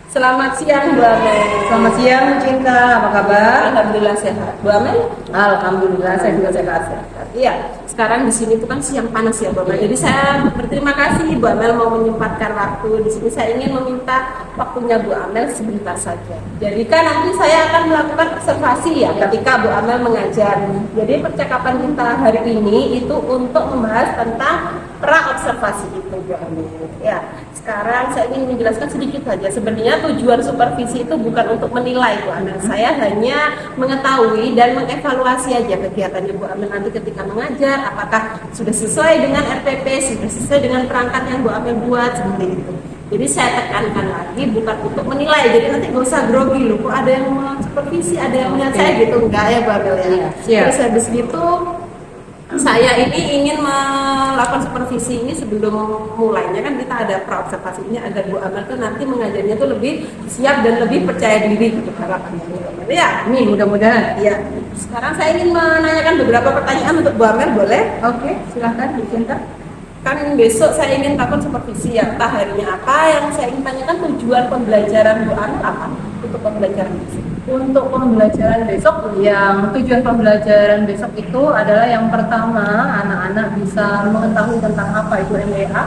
Selamat siang Bu Amel. Selamat siang, Bu Cinta. Apa kabar? Alhamdulillah sehat. Bu Amel? Alhamdulillah, saya juga sehat. Iya, sekarang di sini tuh kan siang panas ya Bu Amel. Jadi saya berterima kasih Bu Amel mau menyempatkan waktu. Di sini saya ingin meminta waktunya Bu Amel sebentar saja. Jadi kan nanti saya akan melakukan observasi ya ketika Bu Amel mengajar. Jadi percakapan kita hari ini itu untuk membahas tentang pra-observasi itu Bu Amel. Ya, sekarang saya ingin menjelaskan sedikit saja. Sebenarnya tujuan supervisi itu bukan untuk menilai Bu Amel. Saya hanya mengetahui dan mengevaluasi aja kegiatannya Bu Amel nanti ketika mengajar, apakah sudah sesuai dengan RPP, sudah sesuai dengan perangkat yang Bu Amel buat, seperti itu. Jadi saya tekankan lagi bukan untuk menilai, jadi nanti nggak usah grogi loh, kok ada yang mau supervisi, ada yang melihat saya gitu, enggak ya Bu Amel ya. Terus habis gitu saya ini ingin melakukan supervisi ini sebelum mulainya kan kita ada pra-observasi ini agar Bu Amel tuh nanti mengajarnya tuh lebih siap dan lebih percaya diri gitu harapannya Bu Amel ya. Ini mudah-mudahan. Iya. Sekarang saya ingin menanyakan beberapa pertanyaan untuk Bu Amel, boleh? Oke, silahkan Bu Cinta. Kan besok saya ingin melakukan supervisi ya, entah harinya apa. Yang saya ingin tanyakan tujuan pembelajaran Bu Amel apa untuk pembelajaran besok? Untuk pembelajaran besok, yang tujuan pembelajaran besok itu adalah yang pertama, anak-anak bisa mengetahui tentang apa itu MBA.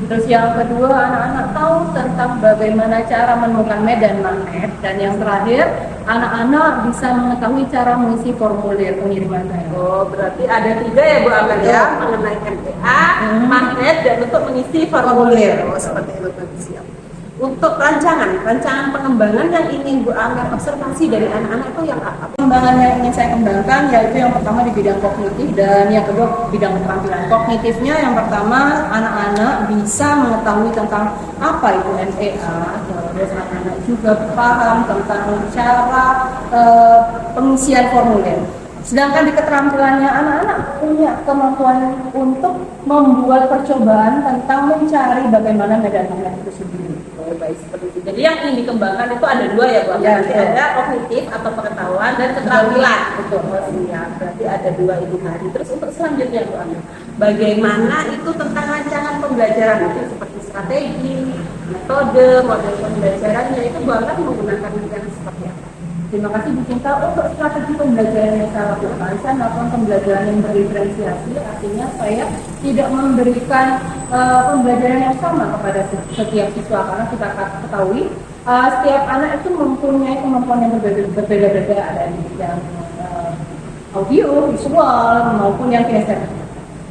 Terus yang kedua, anak-anak tahu tentang bagaimana cara menemukan medan magnet. Dan yang terakhir, anak-anak bisa mengetahui cara mengisi formulir pengiriman file. Oh, berarti ada 3 ya Bu Amel ya, mengenai MBA, magnet, dan untuk mengisi formulir. Oh, seperti itu tadi siap. Untuk rancangan pengembangan yang ingin Bu Amel observasi dari anak-anak itu yang apa? Pengembangan yang ingin saya kembangkan yaitu yang pertama di bidang kognitif dan yang kedua bidang keterampilan. Kognitifnya yang pertama anak-anak bisa mengetahui tentang apa itu NEA, terus anak-anak juga paham tentang cara pengisian formulir. Sedangkan di keterampilannya anak-anak punya kemampuan untuk membuat percobaan tentang mencari bagaimana medan magnet itu sendiri. Oh, baik seperti itu. Jadi yang ingin dikembangkan itu ada 2 ya Bu Amel. Ya, Nanti betul. ada kognitif atau pengetahuan dan keterampilan. Betul. Oh, iya, berarti ada 2 itu tadi. Terus untuk selanjutnya Bu Amel, bagaimana itu tentang rancangan pembelajaran itu seperti strategi, metode, model pembelajarannya itu Bu Amel menggunakan yang seperti apa? Terima kasih Bu Cinta. Untuk strategi pembelajaran yang saya lakukan, saya melakukan pembelajaran yang berdiferensiasi, artinya saya tidak memberikan pembelajaran yang sama kepada setiap siswa karena kita ketahui setiap anak itu mempunyai kemampuan yang berbeda-beda, ada di bidang audio, visual maupun yang kinestetik.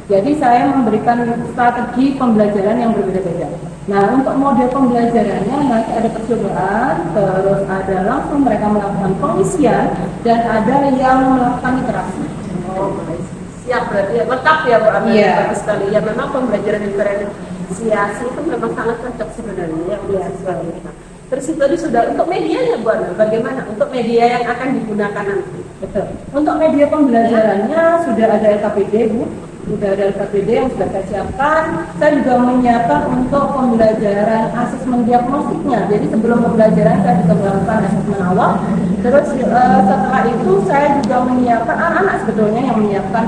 Jadi saya memberikan strategi pembelajaran yang berbeda-beda. Nah, untuk model pembelajarannya nanti ada percobaan, terus ada langsung mereka melakukan pengisian, dan ada yang melakukan literasi. Oh, baik. Siap, berarti ya, lengkap ya Bu Amel. Iya. Bagus sekali. Ya memang pembelajaran diferensiasi itu memang sangat cocok sebenarnya yang beasiswa kita. Terus itu tadi sudah untuk medianya Bu Amel, bagaimana untuk media yang akan digunakan nanti? Betul. Untuk media pembelajarannya sudah ada LKPD, Bu. Sudah ada LKPD yang sudah saya siapkan. Saya juga menyiapkan untuk pembelajaran asesmen diagnostiknya. Jadi sebelum pembelajaran saya juga melakukan asesmen awal. Terus setelah itu saya juga menyiapkan anak-anak sebetulnya yang menyiapkan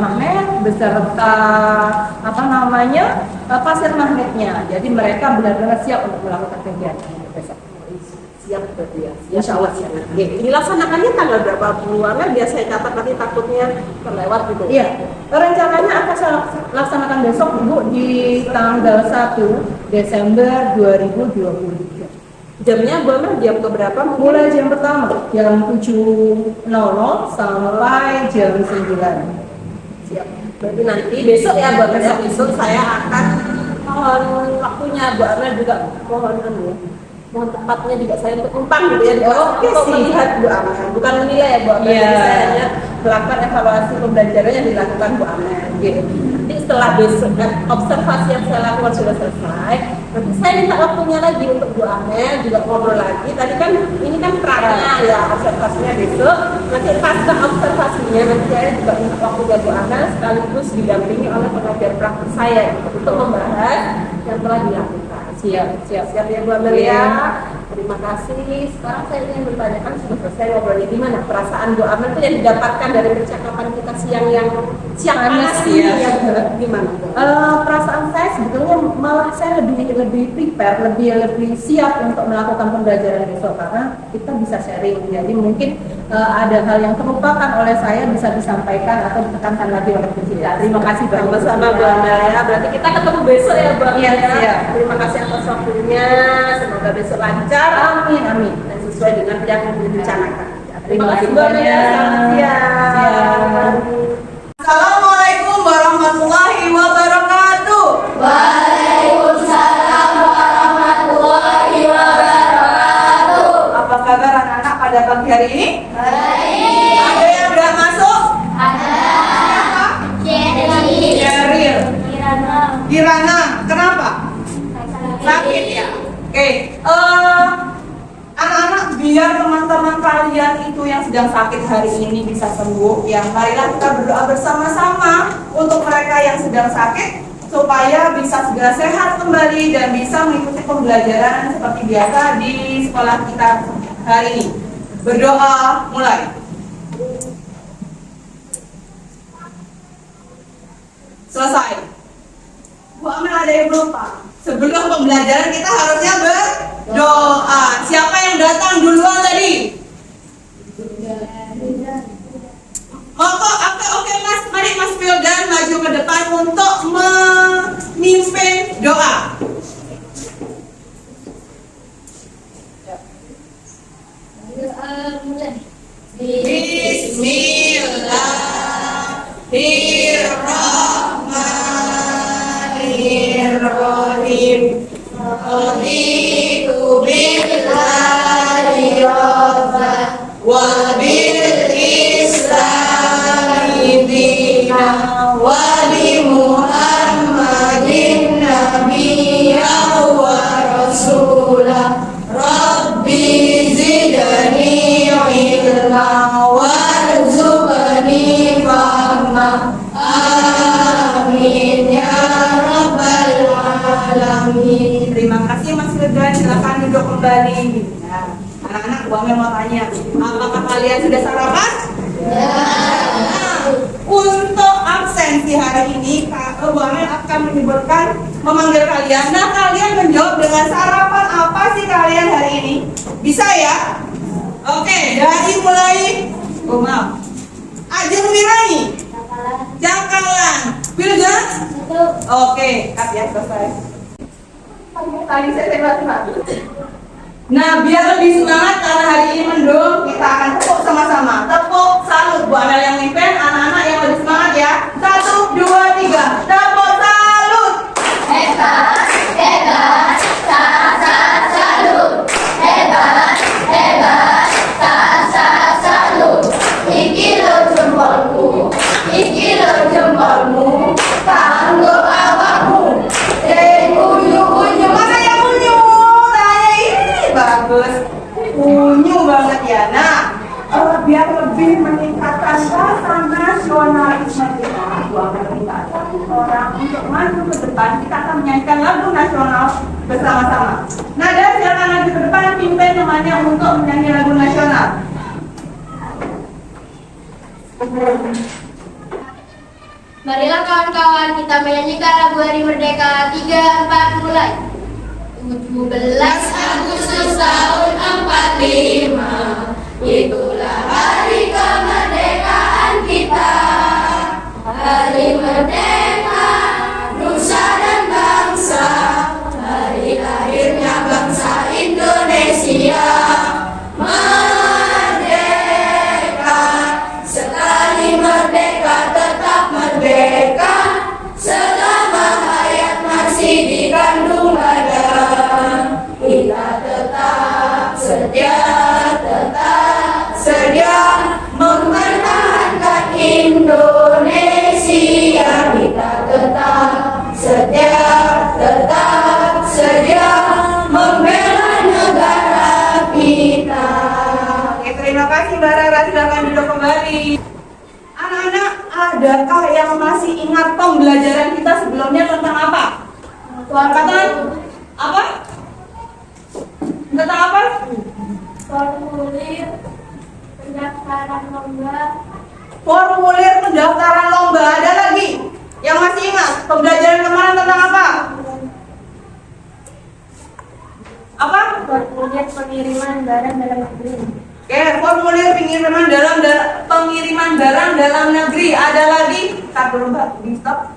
magnet beserta pasir magnetnya. Jadi mereka benar-benar siap untuk melakukan kegiatan besok. Siap berarti ya. Insya Allah siap. Oke, dilaksanakannya tanggal berapa Bu Amel? Biar saya catat nanti takutnya terlewat gitu. Iya, rencananya akan saya laksanakan besok Bu di tanggal 1 Desember 2023. Jamnya Bu Amel jam ke berapa? Mulai jam pertama jam 7.00 sampai jam 9. Siap. Berarti nanti besok ya Bu Amel. Besok saya akan mohon waktunya Bu Amel juga mohon tempatnya juga saya untuk numpang gitu ya. Oke, untuk sih. melihat Bu Amel, bukan menilai ya Bu Amel. Iya. Jadi saya hanya melakukan evaluasi pembelajaran yang dilakukan Bu Amel. Gitu. Nanti setelah besok observasi yang saya lakukan sudah selesai, nanti saya minta waktunya lagi untuk Bu Amel juga ngobrol lagi. Tadi kan ini kan terangnya ya observasinya besok. Nanti pasca observasinya nanti saya juga minta waktunya Bu Amel sekaligus didampingi oleh pengajar praktik saya untuk membahas yang telah dilakukan. Siap. Siap ya Bu Amel ya. Terima kasih. Sekarang saya ingin bertanyakan, sudah selesai ngobrolnya, gimana perasaan Bu Amel itu yang didapatkan dari percakapan kita siang panas ini ya. Gimana? Perasaan saya sebetulnya malah saya lebih prepare, lebih siap untuk melakukan pembelajaran besok karena kita bisa sharing. Jadi mungkin ada hal yang terlupakan oleh saya bisa disampaikan atau ditekankan lagi oleh Bu Cita. Terima kasih banyak. Sama Bu Amel ya. Berarti kita ketemu besok ya Bu Amel Iya, ya. siap. Terima kasih atas waktunya. Semoga besok lancar. Amin. Dan sesuai dengan yang direncanakan. Terima kasih Bu Amel ya. Selamat siang. Siang. Assalamualaikum warahmatullahi wabarakatuh. Waalaikumsalam warahmatullahi wabarakatuh. Apa kabar anak-anak pada pagi hari ini? Baik. Ada yang sudah masuk? Ada. Siapa? Jadi. Sheryl. Kirana. Kirana. Kenapa? Sakit ya? Oke. Anak-anak, biar teman-teman kalian itu yang sedang sakit hari ini bisa sembuh, ya marilah kita berdoa bersama-sama untuk mereka yang sedang sakit supaya bisa segera sehat kembali dan bisa mengikuti pembelajaran seperti biasa di sekolah kita hari ini. Berdoa mulai. Selesai. Bu Amel ada yang lupa. Sebelum pembelajaran kita harusnya berdoa. Siapa yang datang duluan tadi? Oke Mas, mari Mas Wildan maju ke depan untuk memimpin doa. Bismillahirrahmanirrahim. Raditu billahi rabban wa bil islami dinan wa bi Muhammadin nabiyyan wa rasulah. Rabbi zidni ilma warzuqni fahma. Amin ya rabbal alamin. Terima kasih Mas Ridwan, silakan duduk kembali. Nah, anak-anak, Bu Amel mau tanya, apakah kalian sudah sarapan? Ya. Untuk absensi hari ini, Bu Amel akan memanggil kalian. Nah, kalian menjawab dengan sarapan apa sih kalian hari ini? Bisa ya? Oke, dari mulai, maaf, Ajeng Mirani, Jangkalan, Wildan. Oke, cut ya, selesai. Tadi saya tembak. Nah, biar lebih semangat karena hari ini mendung, kita akan tepuk sama-sama. Tepuk salut Bu Amel yang mimpin, anak-anak yang lebih semangat ya. 1, 2, 3. Tepuk salut. Hebat, hebat, salut. Hebat, hebat, salut. Iki lo jempolmu, kanggo awakmu. Unyu. Mana yang unyu? Tanya ini bagus. Unyu banget ya. Nah, biar lebih meningkatkan rasa nasionalisme kita, Bu Amel minta satu orang untuk maju ke depan. Kita akan menyanyikan lagu nasional bersama-sama. Nada, silakan maju ke depan, pimpin temannya untuk menyanyi lagu nasional. Marilah kawan-kawan kita menyanyikan lagu Hari Merdeka 3, 4 mulai. 17 Agustus tahun 45, itulah hari kemerdekaan kita. Hari merdeka, nusa dan bangsa, hari lahirnya bangsa Indonesia. Merdeka, sekali merdeka tetap merdeka, selama hayat masih dikandung badan. Kita tetap sedia mempertahankan Indonesia. Kita tetap sedia membela negara kita. Oke, terima kasih Mbak Rara, silakan duduk kembali. Anak-anak, adakah yang masih ingat pembelajaran kita sebelumnya tentang apa? Kata apa? Tentang apa? Formulir pendaftaran lomba. Formulir pendaftaran lomba. Ada lagi yang masih ingat pembelajaran kemarin tentang apa? Apa? Formulir pengiriman barang dalam negeri. Oke, formulir pengiriman barang dalam negeri. Ada lagi? Tar dulu Mbak, di stop.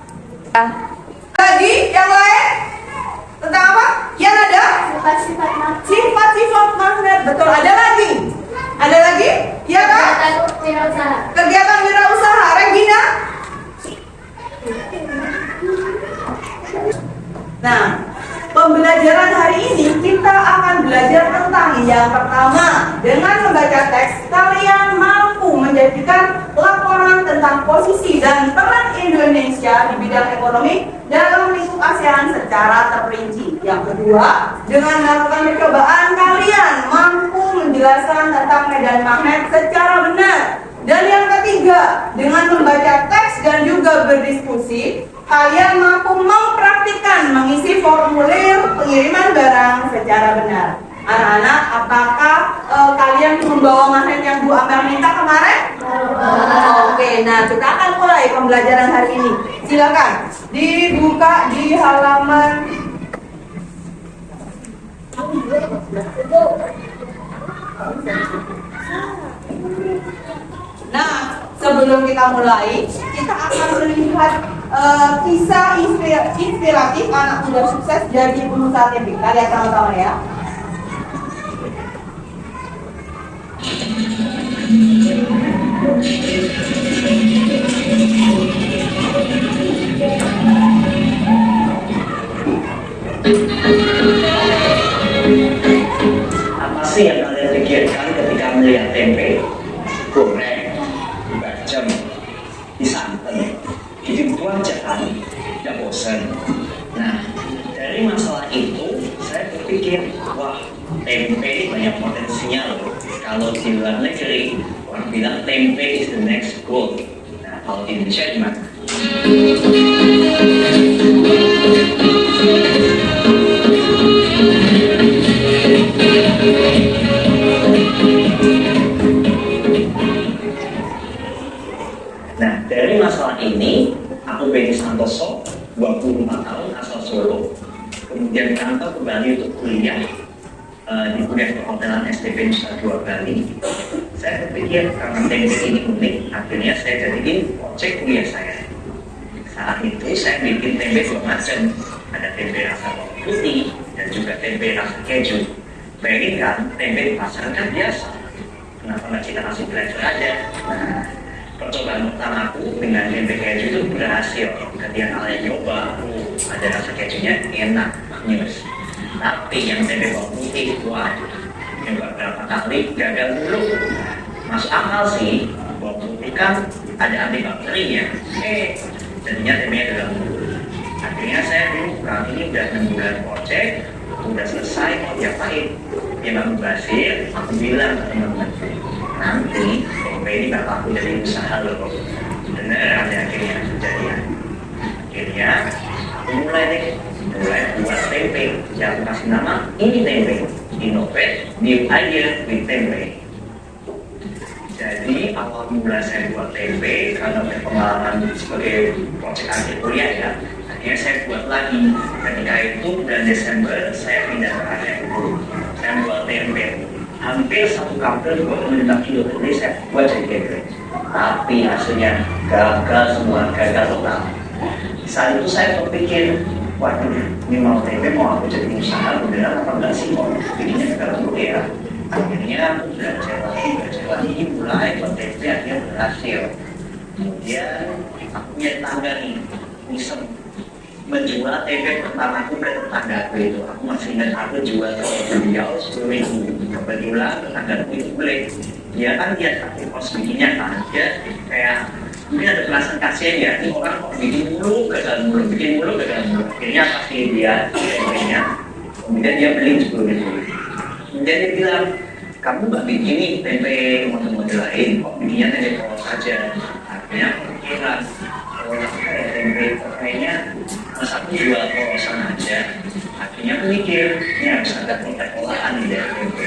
Lagi yang lain? Tentang apa? Yang ada? Sifat-sifat magnet. Sifat-sifat magnet. Betul. Ada lagi? Ada lagi? Ya kan? Wirausaha. Kegiatan wirausaha. Regina? Nah, pembelajaran hari ini kita akan belajar tentang yang pertama. Dengan membaca teks, kalian mampu menjadikan laporan tentang posisi dan peran Indonesia di bidang ekonomi dalam lingkup ASEAN secara terperinci. Yang kedua, dengan melakukan percobaan, kalian mampu menjelaskan tentang medan magnet secara benar. Dan yang ketiga, dengan membaca teks dan juga berdiskusi, kalian mampu mempraktikkan mengisi formulir pengiriman barang secara benar. Anak-anak, apakah kalian membawa magnet yang Bu Amel minta kemarin? Oke, nah kita akan mulai pembelajaran hari ini. Silakan dibuka di halaman. Nah, sebelum kita mulai, kita akan melihat kisah inspiratif anak muda sukses jadi pengusaha tempe. Kita lihat sama-sama ya. Apa sih yang kalian pikirkan ketika melihat tempe goreng, bacem, disanten, gitu aja kan? Tidak bosan. Nah, dari masalah itu saya berpikir, wah, tempe ini banyak potensinya loh. Kalau di luar negeri orang bilang tempe is the next gold. Nah, kalau di Indonesia gimana? Nah, dari masalah ini, aku Benny Santoso, 24 tahun, asal Solo. Kemudian merantau ke Bali untuk kuliah di kuliah perhotelan STP Nusa Dua Bali. Saya berpikir karena tempe ini unik, akhirnya saya jadiin project kuliah saya. Saat itu saya bikin tempe dua macam, ada tempe rasa bawang putih dan juga tempe rasa keju. Bayangin kan, tempe di pasar kan biasa, kenapa nggak kita kasih flavor aja? Nah, percobaan pertama aku dengan tempe keju itu berhasil. Ketika kalian nyoba, ada rasa kejunya enak, maknyus. Tapi yang tempe bawang putih, wah, nyoba berapa kali gagal mulu. Masuk akal sih, bawang putih kan ada antibakterinya. Jadinya tempenya gagal mulu. Akhirnya saya bingung, ini udah 6 bulan project, udah selesai, mau diapain? Dia baru berhasil, aku bilang ke teman-teman, nanti tempe ini bakal aku jadi usaha loh. Bener, akhirnya kejadian. Akhirnya aku mulai buat tempe. Yang aku kasih nama ini tempe, innovate new idea with tempe. Jadi awal mula saya buat tempe karena berpengalaman sebagai project akhir kuliah ya. Akhirnya saya buat lagi. Ketika itu bulan Desember saya pindah ke area itu. Saya buat tempe. Hampir satu kampung 26 kilo jadi saya buat jadi tempe. Tapi hasilnya gagal semua, gagal total. Saat itu saya berpikir, waduh, ini mau tempe mau aku jadi usaha beneran apa enggak sih? Kok bikinnya gagal dulu ya. Akhirnya aku belajar lagi, mulai buat tempe akhirnya berhasil. Kemudian aku punya tetangga nih, iseng menjual tempe pertamaku ke tetanggaku itu. Aku masih ingat aku jual ke beliau 10.000. Kebetulan tetanggaku itu beli. Dia kan lihat aku kos bikinnya kan, dia kayak mungkin ada perasaan kasihan ya, ini orang kok bikin mulu, gagal mulu, bikin mulu, gagal mulu. Akhirnya pasti dia tempenya, kemudian dia beli 10.000. Kemudian dia bilang, kamu nggak bikin nih tempe model-model lain, kok bikinnya tempe polos saja. Akhirnya aku pikiran, kayak tempe kayaknya masa aku jual polosan aja. Akhirnya aku mikir, ini harus ada produk permukaan di daerah tempe.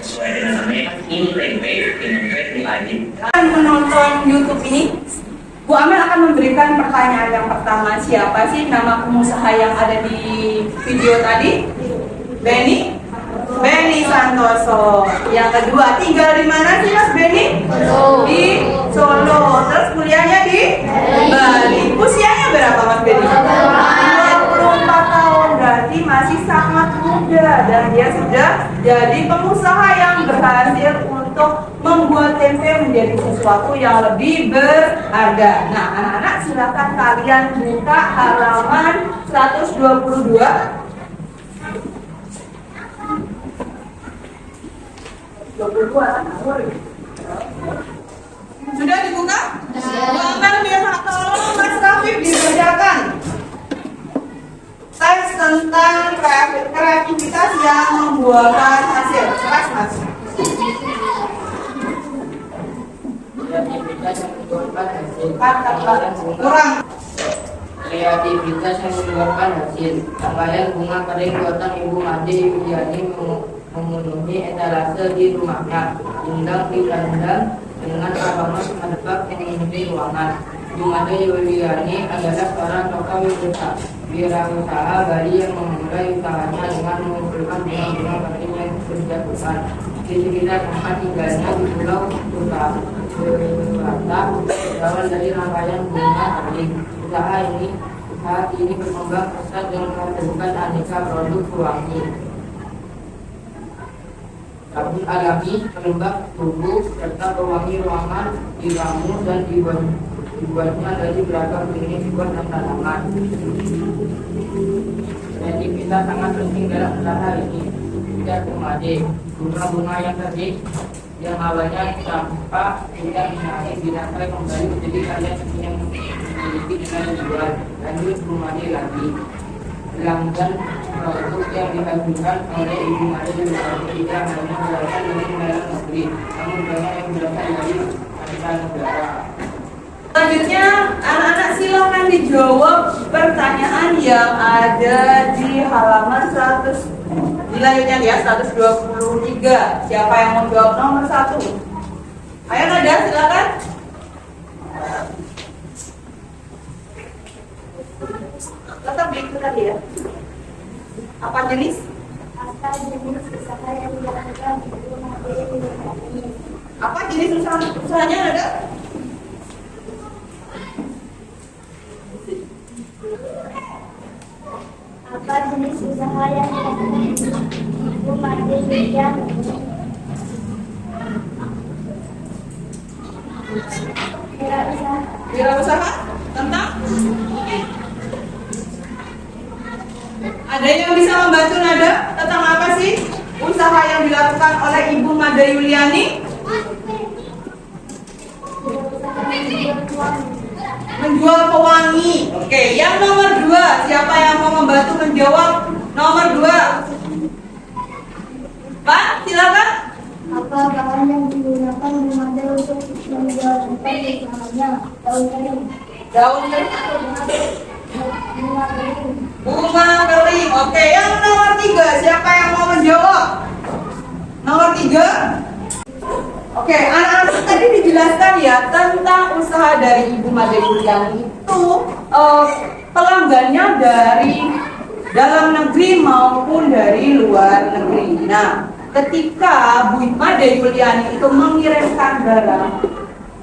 Sesuai dengan namanya kan INTB, Innovate ID. Akan menonton YouTube ini, Bu Amel akan memberikan pertanyaan yang pertama. Siapa sih nama pengusaha yang ada di video tadi? Benny? Benny Santoso. Yang kedua, tinggal di mana sih Mas Benny? Solo. Di Solo. Terus kuliahnya di Bali. Usianya berapa Mas Benny? 24 tahun. Berarti masih sangat muda dan dia sudah jadi pengusaha yang berhasil untuk membuat tempe menjadi sesuatu yang lebih berharga. Nah, anak-anak silakan kalian buka halaman 122. 22 sudah dibuka? Bu Amel minta tolong Mas Rafif dibacakan teks tentang kreativitas yang membuahkan hasil. Kelas Mas. Kreativitas yang membuahkan hasil. Kurang. Kreativitas yang membuahkan hasil. Rangkaian bunga kering buatan Ibu Made Yuliani memenuhi etalase di rumahnya. Indang di kandang dengan aroma menebak yang memenuhi ruangan. Ibu Made Yuliani adalah seorang tokoh wirausaha Bali yang memulai usahanya dengan mengumpulkan bunga-bunga kering yang berjatuhan di sekitar tempat tinggalnya di Pulau Utara. Berawal dari rangkaian bunga kering. Usaha ini berkembang pesat dengan menghasilkan aneka produk pewangi, sabun alami, pelembab tubuh, serta pewangi ruangan, diramu dan dibuatnya dari beragam jenis buah dan tanaman. Kreativitas sangat penting dalam usaha ini. Tidak Made, bunga-bunga yang tadi yang awalnya tampak tidak menarik dirangkai kembali menjadi karya seni yang memiliki nilai jual. Lanjut Bu Made lagi. Pelanggan produk yang dihasilkan oleh Ibu Made tidak hanya berasal dari dalam negeri, namun banyak yang berasal dari mancanegara. Selanjutnya, anak-anak silakan dijawab pertanyaan yang ada di halaman 100. Selanjutnya ya, 123. Siapa yang mau jawab nomor 1? Ayo Nada, silakan. Tetap di itu tadi ya. Apa jenis? Apa jenis usaha yang dilakukan Ibu Made Yuliani? Apa jenis usahanya Nada? Apa jenis usaha yang dilakukan Ibu Made Yuliani? Wirausaha. Wirausaha tentang? Ada yang bisa membantu Nada tentang apa sih usaha yang dilakukan oleh Ibu Made Yuliani? Menjual pewangi. Oke, yang nomor 2, siapa yang mau membantu menjawab nomor 2? Pak, silakan. Apa bahan yang digunakan Ibu Made untuk membuat tempe usahanya? Daun kering. Daun kering. Bunga kering. Bunga kering. Oke, yang nomor 3, siapa yang mau menjawab? Nomor 3. Oke, anak-anak tadi dijelaskan ya tentang usaha dari Ibu Made Yuliani itu pelanggannya dari dalam negeri maupun dari luar negeri. Nah, ketika Bu Made Yuliani itu mengirimkan barang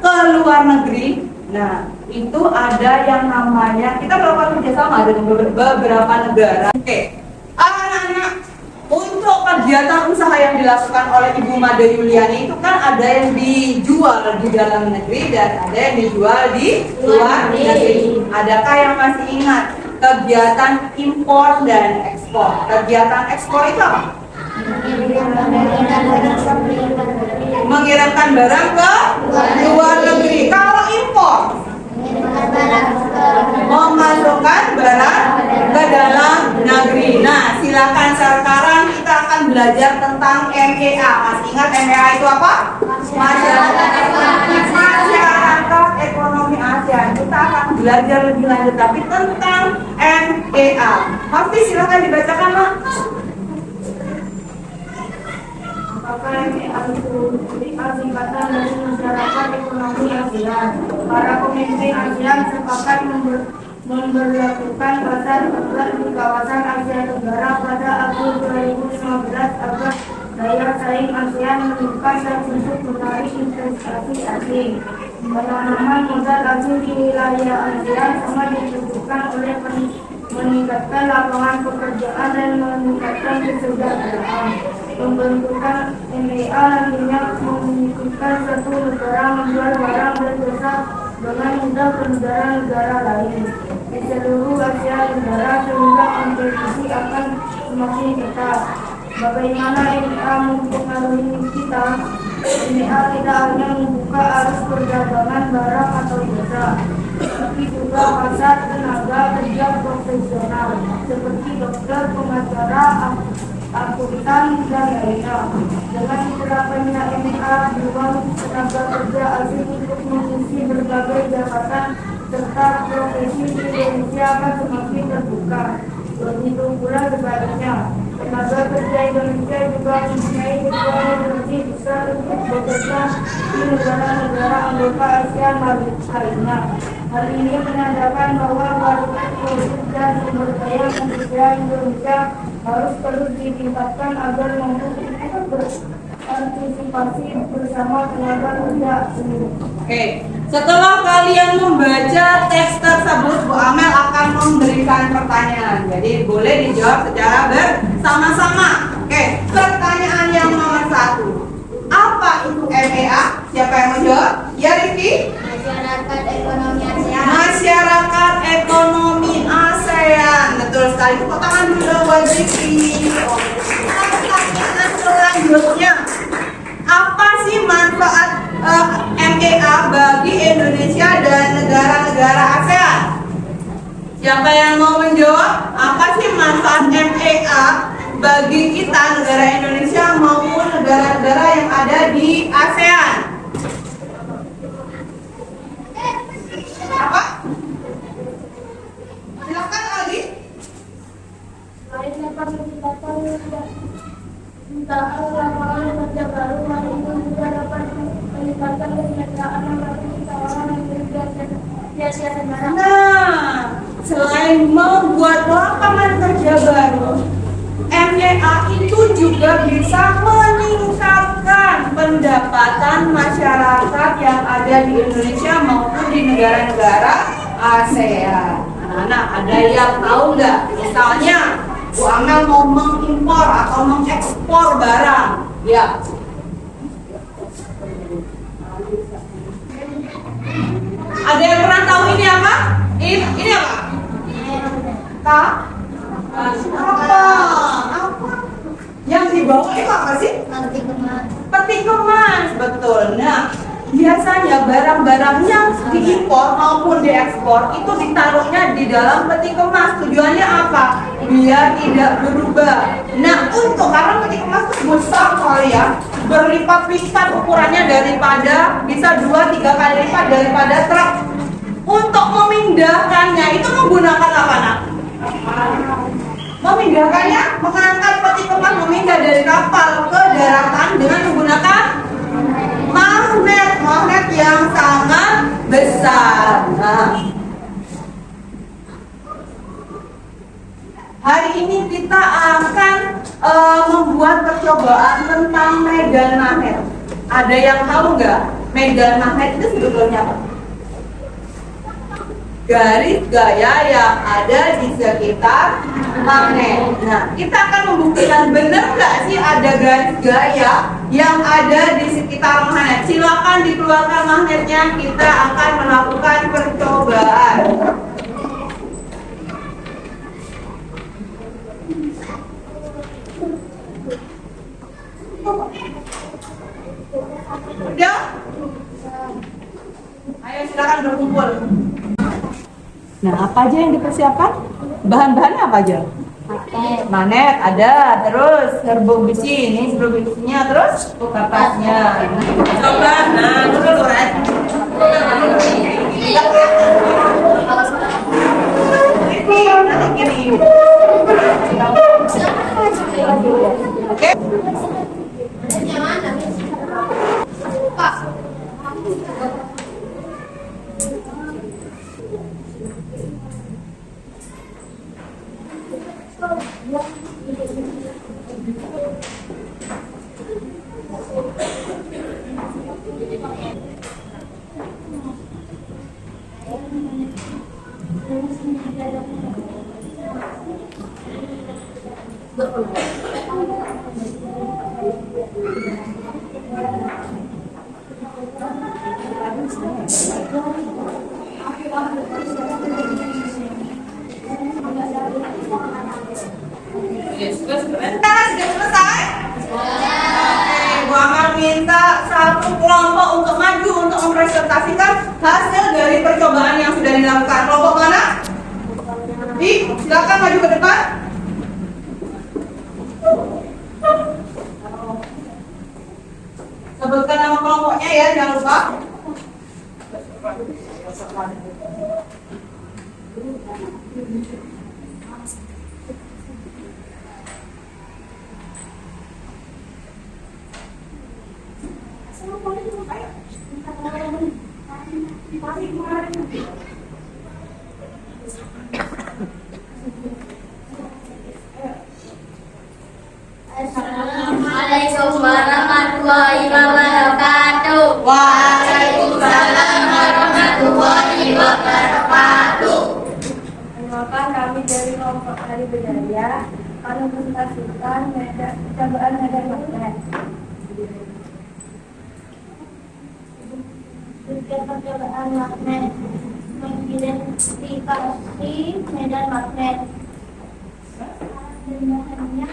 ke luar negeri, nah itu ada yang namanya, kita melakukan kerjasama dengan beberapa negara. Oke, anak-anak, untuk kegiatan usaha yang dilakukan oleh Ibu Made Yuliani itu kan ada yang dijual di dalam negeri dan ada yang dijual di luar negeri. Adakah yang masih ingat kegiatan impor dan ekspor? Kegiatan ekspor itu apa? Mengirimkan barang ke luar negeri. Kalau impor, memasukkan barang ke dalam negeri. Nah, silakan sekarang kita akan belajar tentang MEA. Masih ingat MEA itu apa? Masyarakat Ekonomi ASEAN. Kita akan belajar lebih lanjut tapi tentang MEA. Hafiz, silakan dibacakan, Mak. apakah MEA itu singkatan dari masyarakat ekonomi ASEAN. Para pemimpin ASEAN sepakat memberlakukan pasar terbang di kawasan Asia Tenggara pada April 2015 agar daya saing ASEAN meningkat dan untuk menarik investasi asing. Penanaman modal asing di wilayah ASEAN sama ditunjukkan oleh meningkatkan lapangan pekerjaan dan meningkatkan kesejahteraan. Pembentukan MEA nantinya memungkinkan satu negara menjual barang dan jasa dengan mudah ke negara-negara lain di seluruh Asia Tenggara sehingga kompetisi akan semakin ketat. Bagaimana MEA mempengaruhi kita? MEA tidak hanya membuka arus perdagangan barang atau jasa, tapi juga pasar tenaga kerja profesional seperti dokter, pengacara, akuntan, dan lainnya. Dengan diterapkannya MEA, peluang tenaga kerja asing untuk mengisi berbagai jabatan serta profesi di Indonesia akan semakin terbuka. Begitu pula sebaliknya, tenaga kerja Indonesia juga mempunyai peluang yang lebih besar untuk bekerja di negara-negara anggota ASEAN lainnya. Hal ini menandakan bahwa kualitas produk dan sumber daya manusia Indonesia harus terus ditingkatkan agar mampu berpartisipasi bersama tenaga kerja asing. Oke, setelah kalian membaca teks tersebut, Bu Amel akan memberikan pertanyaan. Jadi boleh dijawab secara bersama-sama. Oke, pertanyaan yang nomor 1. Apa itu MEA? Siapa yang mau jawab? Ya, Rifki? Masyarakat ekonomi ASEAN. Masyarakat ekonomi ASEAN. Betul sekali. Tepuk tangan dulu buat Rifki. Pertanyaan selanjutnya. Apa sih manfaat MEA bagi Indonesia dan negara-negara ASEAN? Siapa yang mau menjawab? Apa sih manfaat MEA bagi kita, negara Indonesia maupun negara-negara yang ada di ASEAN? Apa? Silakan lagi. Selain dapat menciptakan jutaan lapangan kerja baru, hal itu juga dapat meningkatkan kesejahteraan bagi orang yang bekerja di Asia Tenggara. Nah, selain membuat lapangan kerja baru, MEA itu juga bisa meningkatkan pendapatan masyarakat yang ada di Indonesia maupun di negara-negara ASEAN. Anak-anak, ada yang tahu nggak? Misalnya, Bu Amel mau mengimpor atau mengekspor barang, ya. Ada yang pernah tahu ini apa? Ini apa? Kak? Apa? Yang dibawa itu apa sih? Peti kemas, betul. Nah, biasanya barang-barang yang diimpor maupun diekspor itu ditaruhnya di dalam peti kemas. Tujuannya apa? Biar tidak berubah. Nah, karena peti kemas itu besar sekali ya, berlipat-lipat ukurannya daripada bisa 2-3 kali lipat daripada truk. Untuk memindahkannya itu menggunakan apa, Nak? Memindahkannya, mengangkat peti kemas, memindah dari kapal ke daratan dengan menggunakan magnet yang sangat besar. Nah, hari ini kita akan membuat percobaan tentang medan magnet. Ada yang tahu nggak medan magnet itu sebetulnya apa? Garis gaya yang ada di sekitar magnet. Nah, kita akan membuktikan benar nggak sih ada garis gaya yang ada di sekitar magnet. Silakan dikeluarkan magnetnya, kita akan melakukan percobaan. Udah? Ayo silakan berkumpul. Nah, apa aja yang dipersiapkan? Bahan-bahannya apa aja? Magnet ada, terus serbuk besi, ini serbuk besinya, terus kertasnya. Coba, nah dulu Red. Ini. Oke. Sudah selesai? Oke, Bu Amel minta satu kelompok untuk maju untuk mempresentasikan hasil dari percobaan yang sudah dilakukan. Kelompok mana? Silakan maju ke depan. Sebutkan nama kelompoknya ya, jangan lupa. Assalamualaikum warahmatullahi wabarakatuh. Waalaikumsalam warahmatullahi wabarakatuh. Perkenalkan, kami dari kelompok Hari Budaya akan mempresentasikan percobaan medan magnet. Tujuan percobaan magnet mengidentifikasi medan magnet. Bahannya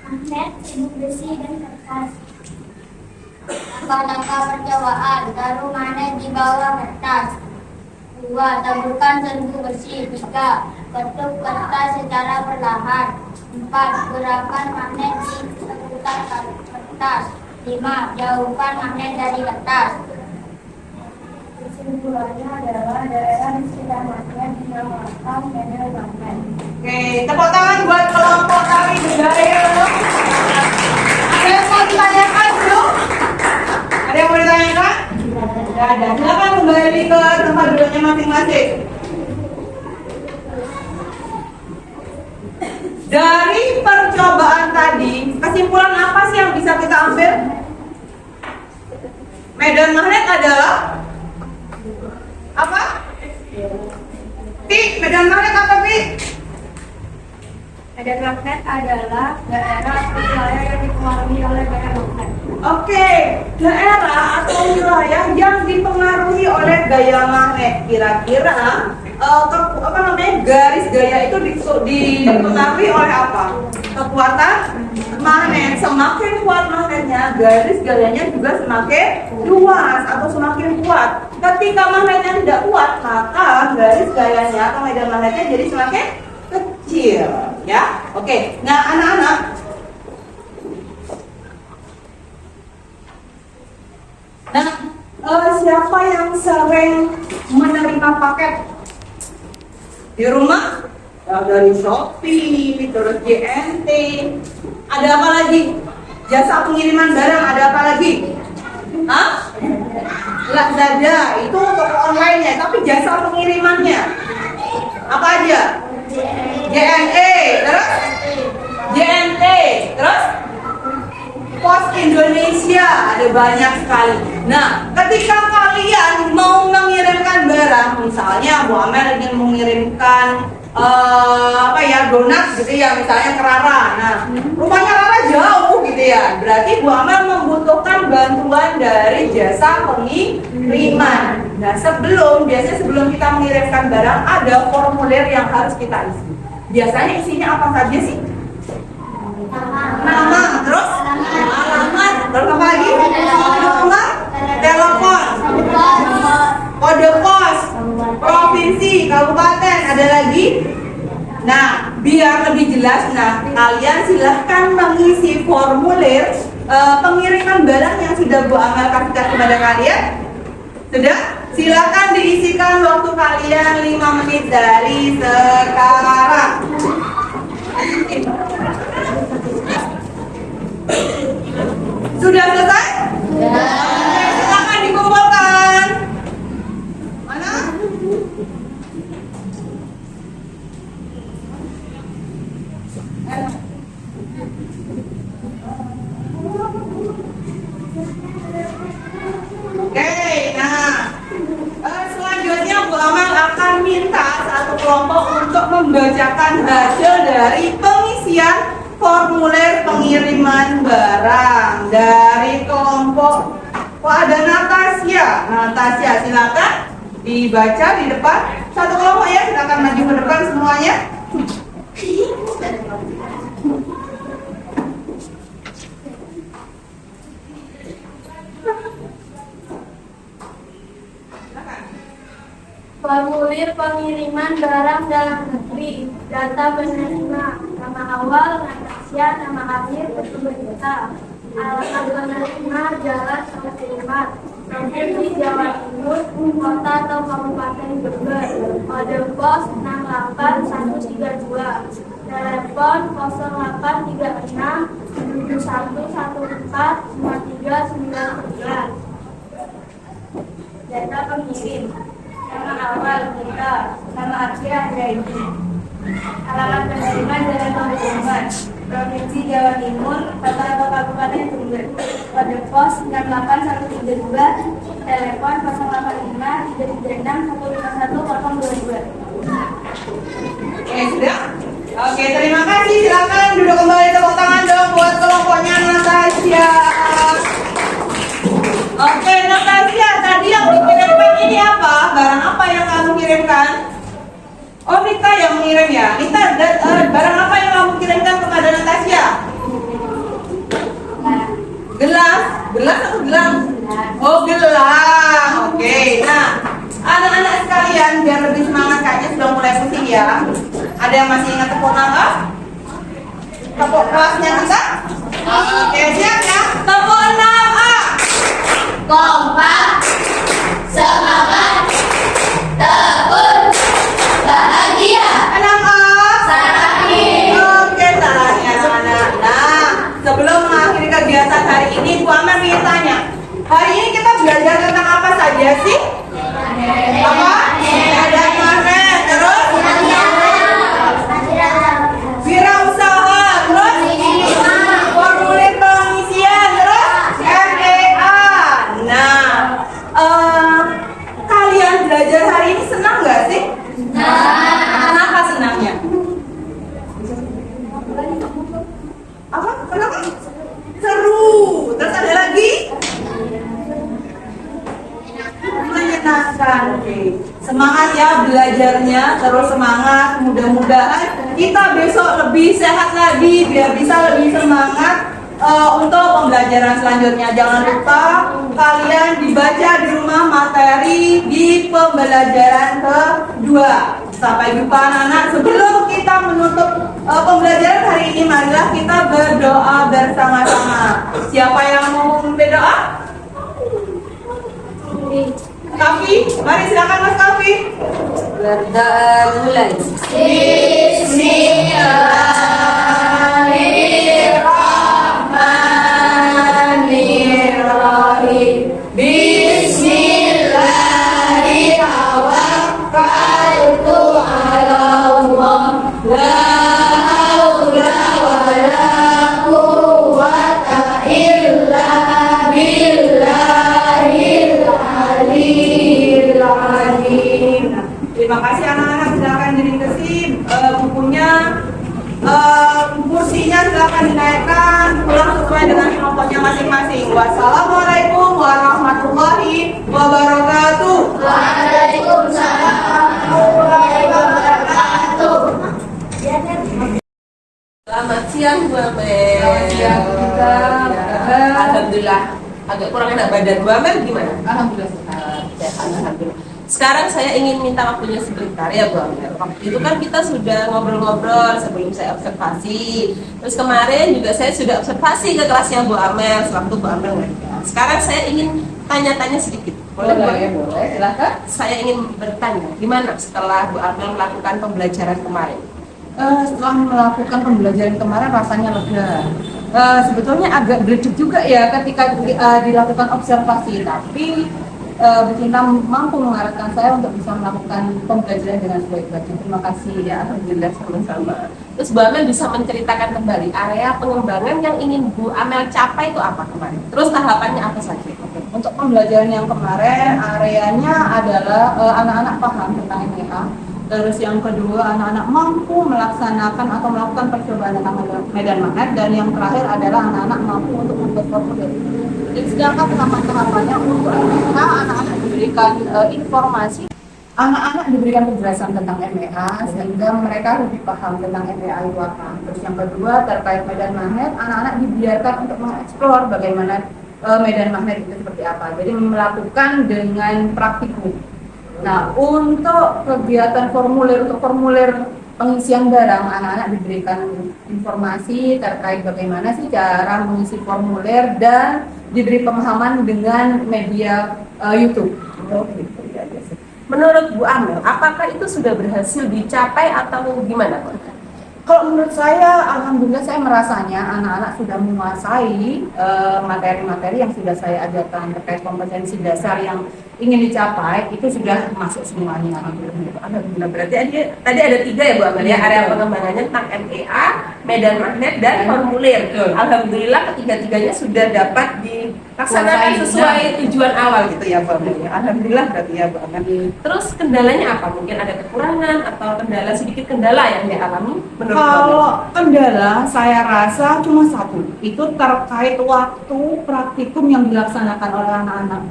magnet, serbuk besi, dan kertas. Langkah-langkah percobaan: taruh magnet di bawah kertas. 2. Taburkan serbuk besi. 3. Ketuk kertas secara perlahan. 4. Gerakan magnet di seputar kertas. 5. Jauhkan magnet dari kertas. Kesimpulannya adalah daerah di sekitar magnet dinamakan medan magnet. Oke, tepuk tangan buat kelompok Hari Budaya. Ada yang mau ditanyakan belum? Ada yang mau ditanyakan? Tidak ada. Silakan kembali ke tempat duduknya masing-masing. Dari percobaan tadi, kesimpulan apa sih yang bisa kita ambil? Medan magnet adalah apa? Pi, medan magnet apa, Pi? Medan magnet adalah daerah atau wilayah yang dipengaruhi oleh gaya magnet. Oke, daerah atau wilayah yang dipengaruhi oleh gaya magnet. Kira-kira garis gaya itu dipengaruhi oleh apa? Kekuatan magnet. Semakin kuat magnetnya, garis gayanya juga semakin luas atau semakin kuat. Ketika magnetnya tidak kuat, maka garis gayanya atau medan magnetnya jadi semakin kecil, ya. Oke, nah anak-anak, siapa yang sering menerima paket di rumah? Ya, dari Shopee, terus JNT. Ada apa lagi? Jasa pengiriman barang, ada apa lagi? Hah? Lazada, itu toko online-nya, tapi jasa pengirimannya apa aja? JNE, terus JNT, terus Pos Indonesia, ada banyak sekali. Nah, ketika kalian mau mengirimkan barang, misalnya Bu Amel ingin mengirimkan donat gitu ya, misalnya ke Rara. Nah, rumahnya Rara jauh gitu ya. Berarti Bu Amel membutuhkan bantuan dari jasa pengiriman. Nah, biasanya sebelum kita mengirimkan barang, ada formulir yang harus kita isi. Biasanya isinya apa saja sih? Nama, terus alamat, terus apa lagi? Nomor telepon, kode pos, provinsi, kabupaten, ada lagi? Nah, biar lebih jelas, kalian silahkan mengisi formulir pengiriman barang yang sudah Bu Amel kasihkan kepada kalian. Sudah? Silakan diisikan waktu kalian 5 menit dari sekarang. Sudah selesai? Silakan dikumpulkan. Mana? Selanjutnya Bu Amel akan minta satu kelompok untuk membacakan hasil dari pengisian formulir pengiriman barang. Oh, ada Natasha. Natasha, silakan dibaca di depan. Satu kelompok ya, silakan maju ke depan semuanya. Formulir pengiriman barang dalam negeri. Data penerima. Nama awal, Natasha, nama akhir, peserta. Alamat penerima, jalan atau kiriman. Provinsi Jawa Timur, kota atau kabupaten Jember. Kode pos 68132. Telepon 0836 7114 5399. Data pengirim. Nama awal kita, nama akhir ada ini. Alamat penerima jalan pengiriman. Provinsi Jawa Timur, kota atau kabupaten Jember. Kode pos 68132. Telepon 085 336 151 Oke, sudah? Oke, terima kasih. Silakan duduk kembali, tepuk tangan dong buat kelompoknya Natasha. Oke, Natasha, tadi yang dikirimkan ini apa? Barang apa yang kamu kirimkan? Oh, Nita yang mengirim ya. Nita, barang apa yang kamu kirimkan kepada Natasha? Gelas. Gelas atau gelang? Oh, gelang. Oke, nah, anak-anak sekalian, biar lebih semangat kayaknya sudah mulai pusing ya. Ada yang masih ingat tepuk nangka? Tepuk kelasnya kita? Oke, siap ya? Tepuk 6A. kompak, semangat, tekun, bahagia, 6A. sarani. Oke, salahnya anak-anak. Nah, sebelum mengakhiri kegiatan hari ini, Bu Amel ingin tanya. Hari ini kita belajar tentang apa saja sih? Apa? Ada magnet, terus? Wirausaha, terus? Formulir pengisian, terus? REA. Nah, kalian belajar hari ini senang nggak sih? Kenapa senangnya? Apa? Kenapa? Seru. Terus ada lagi? Menyenangkan. Oke. Semangat ya belajarnya, terus semangat. Mudah-mudahan kita besok lebih sehat lagi, biar bisa lebih semangat untuk pembelajaran selanjutnya. Jangan lupa kalian dibaca di rumah materi di pembelajaran kedua. Sampai jumpa anak-anak. Sebelum kita menutup pembelajaran hari ini, marilah kita berdoa bersama-sama. Siapa yang mau berdoa? Kafi, mari silakan Mas Kafi. Berdoa mulai. Bismillahirrahmanirrahim. Bismillahirrahmanirrahim. Ala Allah. La haula wala quwwata illa billahil aliyil azim. Terima kasih anak-anak, silakan diri ke sini, bukunya, kursinya silakan dinaikkan, pulang sesuai dengan kelompoknya masing-masing. Wassalamualaikum warahmatullahi wabarakatuh. Waalaikumsalam warahmatullahi wabarakatuh. Selamat siang Bu Amel. Selamat siang juga. Alhamdulillah. Agak kurang enak badan Bu Amel gimana? Alhamdulillah sehat. Sehat, alhamdulillah. Sekarang saya ingin minta waktunya sebentar ya Bu Amel. Waktu itu kan kita sudah ngobrol-ngobrol sebelum saya observasi. Terus kemarin juga saya sudah observasi ke kelasnya Bu Amel sewaktu Bu Amel ngajar. Sekarang saya ingin tanya-tanya sedikit. Boleh, Bu? Boleh, silakan. Saya ingin bertanya, gimana setelah Bu Amel melakukan pembelajaran kemarin? Setelah melakukan pembelajaran kemarin rasanya lega. Sebetulnya agak greget juga ya ketika dilakukan observasi, tapi Bu Cinta mampu mengarahkan saya untuk bisa melakukan pembelajaran dengan sebaik-baiknya. Terima kasih ya. Alhamdulillah, sama-sama. Terus Bu Amel bisa menceritakan kembali area pengembangan yang ingin Bu Amel capai itu apa kemarin? Terus tahapannya apa saja? Untuk pembelajaran yang kemarin, areanya adalah anak-anak paham tentang NEA, Terus yang kedua, anak-anak mampu melaksanakan atau melakukan percobaan tentang medan magnet, dan yang terakhir adalah anak-anak mampu untuk membuat formulir. Jadi sedangkan tahapan-tahapannya untuk MEA, anak-anak diberikan informasi, anak-anak diberikan penjelasan tentang MEA sehingga mereka lebih paham tentang MEA itu apa. Terus yang kedua terkait medan magnet, anak-anak dibiarkan untuk mengeksplor bagaimana medan magnet itu seperti apa. Jadi melakukan dengan praktikum. Nah, untuk kegiatan untuk formulir pengisian barang, anak-anak diberikan informasi terkait bagaimana sih cara mengisi formulir dan diberi pemahaman dengan media YouTube. Oh, gitu ya. Menurut Bu Amel, apakah itu sudah berhasil dicapai atau gimana, Bu? Kalau menurut saya, alhamdulillah saya merasanya anak-anak sudah menguasai materi-materi yang sudah saya ajarkan terkait kompetensi dasar yang ingin dicapai, itu sudah masuk semuanya. Alhamdulillah. Berarti tadi ada 3 ya Bu Amel ya, area pengembangannya tentang MEA, medan magnet, dan formulir. Betul. Alhamdulillah ketiga-tiganya sudah dapat dilaksanakan sesuai tujuan awal gitu ya Bu Amel. Alhamdulillah berarti ya Bu Amel. Terus kendalanya apa? Mungkin ada kekurangan atau sedikit kendala yang dialami menurut Bu Amel? Kalau kendala, saya rasa cuma satu, itu terkait waktu praktikum yang dilaksanakan oleh anak-anak.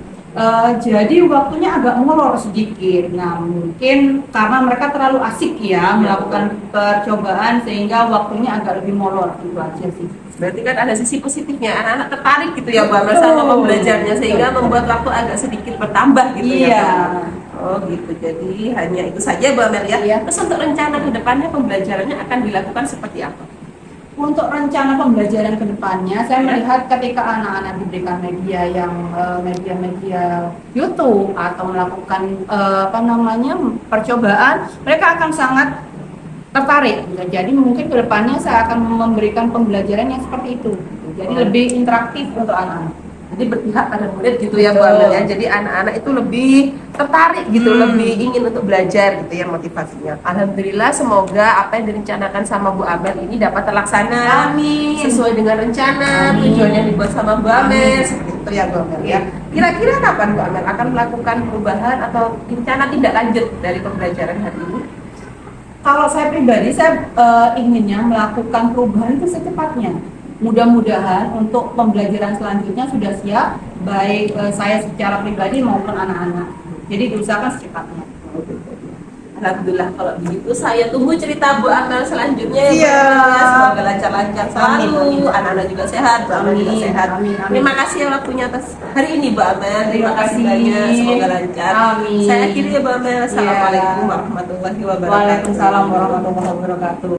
Jadi waktunya agak molor sedikit. Nah, mungkin karena mereka terlalu asik ya melakukan percobaan sehingga waktunya agak lebih molor, itu aja sih. Berarti kan ada sisi positifnya, anak-anak tertarik gitu ya Bu Amel sama pembelajarannya sehingga membuat waktu agak sedikit bertambah gitu ya. Iya. Oh gitu, jadi hanya itu saja Bu Amel ya. Iya. Terus untuk rencana ke depannya pembelajarannya akan dilakukan seperti apa? Untuk rencana pembelajaran ke depannya, saya melihat ketika anak-anak diberikan media yang media-media YouTube atau melakukan percobaan, mereka akan sangat tertarik. Jadi mungkin ke depannya saya akan memberikan pembelajaran yang seperti itu. Jadi lebih interaktif untuk anak-anak. Jadi berpihak pada murid gitu ya Bu Amel ya. Jadi anak-anak itu lebih tertarik gitu, lebih ingin untuk belajar gitu ya motivasinya. Alhamdulillah, semoga apa yang direncanakan sama Bu Amel ini dapat terlaksana. Amin. Sesuai dengan rencana, tujuan yang dibuat sama Bu Amel. Seperti itu ya Bu Amel ya. Kira-kira kapan Bu Amel akan melakukan perubahan atau rencana tindak lanjut dari pembelajaran hari ini? Kalau saya pribadi, saya inginnya melakukan perubahan itu secepatnya. Mudah-mudahan untuk pembelajaran selanjutnya sudah siap, baik saya secara pribadi maupun anak-anak. Jadi diusahakan secepatnya. Alhamdulillah kalau begitu saya tunggu cerita Bu Amel selanjutnya ya Bu Iya. Amel ya. Semoga lancar-lancar selalu, Amin. anak-anak juga sehat, Bu Amel juga Amin. sehat. Amin. Amin. Terima kasih ya waktunya atas hari ini Bu Amel. Terima kasih Terima kasih. banyak, semoga lancar. Amin. Saya akhiri ya Bu Amel. Assalamualaikum warahmatullahi wabarakatuh. Waalaikumsalam warahmatullahi wabarakatuh.